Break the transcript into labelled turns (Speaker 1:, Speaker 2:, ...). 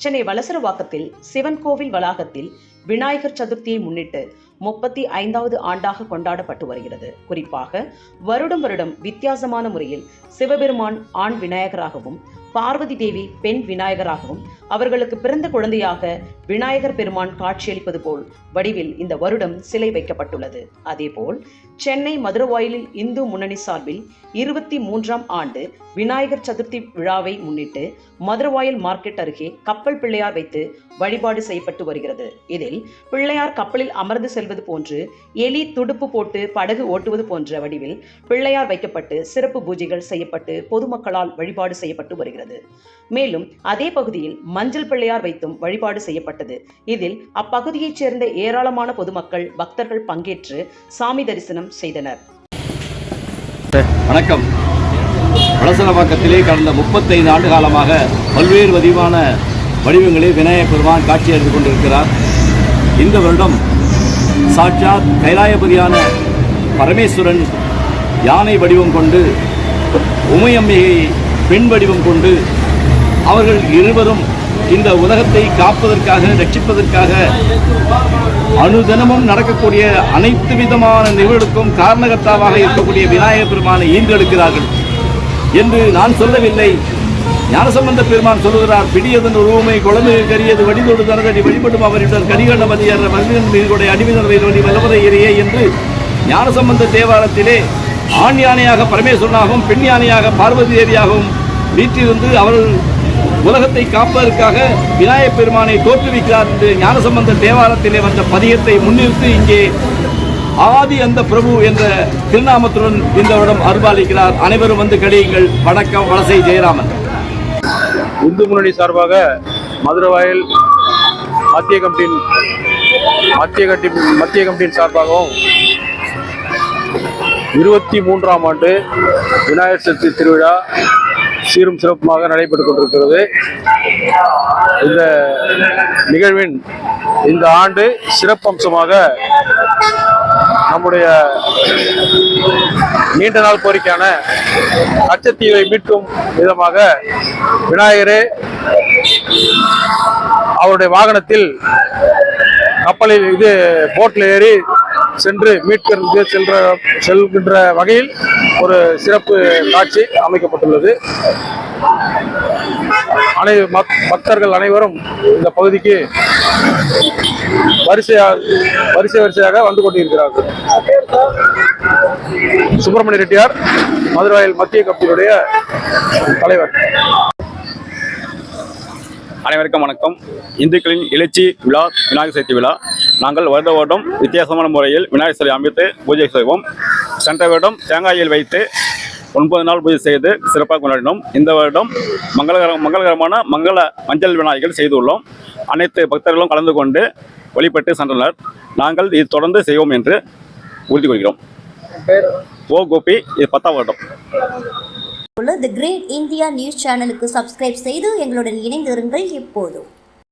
Speaker 1: சென்னை வலசரவாக்கத்தில் சிவன் கோவில் வளாகத்தில் விநாயகர் சதுர்த்தியை முன்னிட்டு 35வது ஆண்டாக கொண்டாடப்பட்டு வருகிறது. குறிப்பாக வருடம் வித்தியாசமான முறையில் சிவபெருமான் ஆண் விநாயகராகவும் பார்வதி தேவி பெண் விநாயகராகவும் அவர்களுக்கு பிறந்த குழந்தையாக விநாயகர் பெருமான் காட்சியளிப்பது போல் வடிவில் இந்த வருடம் சிலை வைக்கப்பட்டுள்ளது. அதேபோல் சென்னை மதுரவாயலில் இந்து முன்னணி சார்பில் 23ஆம் ஆண்டு விநாயகர் சதுர்த்தி விழாவை முன்னிட்டு மதுரவாயல் மார்க்கெட் அருகே கப்பல் பிள்ளையார் வைத்து வழிபாடு செய்யப்பட்டு வருகிறது. இதில் பிள்ளையார் கப்பலில் அமர்ந்து செல்வது போன்று எலி துடுப்பு போட்டு படகு ஓட்டுவது போன்ற வடிவில் பிள்ளையார் வைக்கப்பட்டு சிறப்பு பூஜைகள் செய்யப்பட்டு பொதுமக்களால் வழிபாடு செய்யப்பட்டு வருகிறது. மேலும் அதே பகுதியில் மஞ்சள் பிள்ளையார் வைத்தும் வழிபாடு செய்யப்பட்டது. இதில் அப்பகுதியைச் சேர்ந்த ஏராளமான பொதுமக்கள் பக்தர்கள் பங்கேற்று சாமி தரிசனம் செய்தனர்.
Speaker 2: வணக்கம். வலசரவாக்கத்திலே கடந்த 35 ஆண்டு காலமாக பல்வேறு வடிவங்களில் விநாயகர் பெருமான் காட்சியளித்துக் கொண்டிருக்கிறார். இந்த வருடம் சாட்சாத் கைலாயபதியான பரமேஸ்வரன் யானை வடிவம் கொண்டு உமையம்மையை பெண் வடிவம் கொண்டு அவர்கள் இருவரும் இந்த உலகத்தை காப்பதற்காக ரட்சிப்பதற்காக அனுதினமும் நடக்கக்கூடிய அனைத்து விதமான நிகழ்வுக்கும் காரணகர்த்தாவாக இருக்கக்கூடிய விநாயகர் பெருமானை ஈன்றெடுக்கிறார்கள் என்று நான் சொல்லவில்லை. ஞானசம்பந்த பெருமான் சொல்லுகிறார், பிடியதன் உருவமை குழந்தை கரியது வடிதோடு தனதடி வழிபடும் அவரிடம் கடிகண்டமதியர் மனிதனுடைய அடிமைதனை வல்லவரை எரியே என்று ஞானசம்பந்த தேவாலயத்திலே ஆண் யானையாக பரமேஸ்வரனாகவும் பெண் யானையாக பார்வதி தேவியாகவும் வீற்றிருந்து அவர்கள் உலகத்தை காப்பதற்காக விநாயகர் பெருமானை தோற்றுவிக்கிறார் என்று ஞானசம்பந்த தேவாலயத்திலே வந்த பதியத்தை முன்னிறுத்தி இங்கே ஆதி அந்த பிரபு என்ற திருநாமத்துடன் இந்த வருடம் அருள்பாலிக்கிறார். அனைவரும் வந்து கடியுங்கள். வணக்கம். வலசை ஜெயராமன்.
Speaker 3: இந்து முன்னணி சார்பாக மதுரவாயல் மத்திய கமிட்டியின் சார்பாகவும் 23ஆம் ஆண்டு விநாயகர் சதுர்த்தி திருவிழா சீரும் சிறப்புமாக நடைபெற்றுக் கொண்டிருக்கிறது. இந்த நிகழ்வின் இந்த ஆண்டு சிறப்பம்சமாக நம்முடைய நீண்ட நாள் கோரிக்கையான லட்சத்தீவை மீட்கும் விதமாக விநாயகரே அவருடைய வாகனத்தில் கப்பலில் போட்டில் ஏறி சென்று செல்கின்ற வகையில் ஒரு சிறப்பு காட்சி அமைக்கப்பட்டுள்ளது. பக்தர்கள் அனைவரும் இந்த பகுதிக்கு வரிசையாக வந்து கொண்டிருக்கிறார்கள். சுப்பிரமணிய ரெட்டியார், மதுரவாயல் மத்திய கமிட்டியுடைய தலைவர்.
Speaker 4: அனைவருக்கும் வணக்கம். இந்துக்களின் எழுச்சி விழா விநாயகர் சதுர்த்தி விழா. நாங்கள் வருடம் வித்தியாசமான முறையில் விநாயகர் சிலை அமைத்து பூஜை செய்வோம். சென்ற வருடம் தேங்காயில் வைத்து 9 நாள் பூஜை செய்து சிறப்பாக கொண்டாடினோம். இந்த வருடம் மங்களகரமான மஞ்சள் விநாயகர் செய்துள்ளோம். அனைத்து பக்தர்களும் கலந்து கொண்டு வழிபட்டு சென்றனர். நாங்கள் இது தொடர்ந்து செய்வோம் என்று உறுதி கொள்கிறோம். கோபி. இது 10ஆம் வருடம்.
Speaker 5: தி கிரேட் இந்தியா நியூஸ் சேனலுக்கு சப்ஸ்கிரைப் செய்து எங்களுடன் இணைந்திருங்கள். எப்போதும்